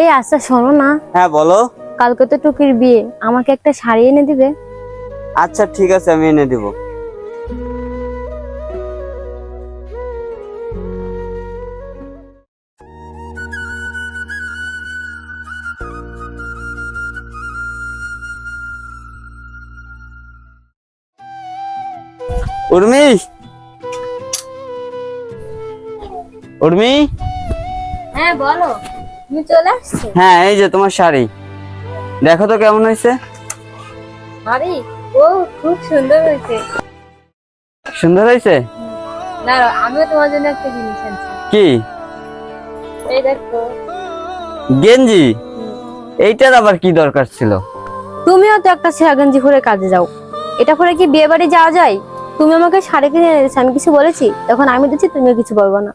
এই আচ্ছা শোনো না, হ্যাঁ বলো। কালকে তো টুকির বিয়ে, আমাকে একটা শাড়ি এনে দিবে? আচ্ছা ঠিক আছে, আমি এনে দিব। উর্মি, উর্মি। হ্যাঁ বলো, তুমি চলে আসছো? হ্যাঁ এই যে তোমার শাড়ি, দেখো তো কেমন হয়েছে। শাড়ি? ও খুব সুন্দর হয়েছে। সুন্দর হয়েছে? দাঁড়াও, আমিও তোমার জন্য একটা জিনিস আনছি। কি? এই দেখো। গেঞ্জি? এইটার আবার কি দরকার ছিল? তুমিও তো একটা ছেঁড়া গেঞ্জি পরে কাজে যাও, এটা পরে কি বিয়ে বাড়ি যাওয়া যায়? তুমি আমাকে শাড়ি কিনে এনে দিয়েছো, আমি কিছু বলেছি? তখন আমি দিচ্ছি, তুমিও কিছু বলবো না।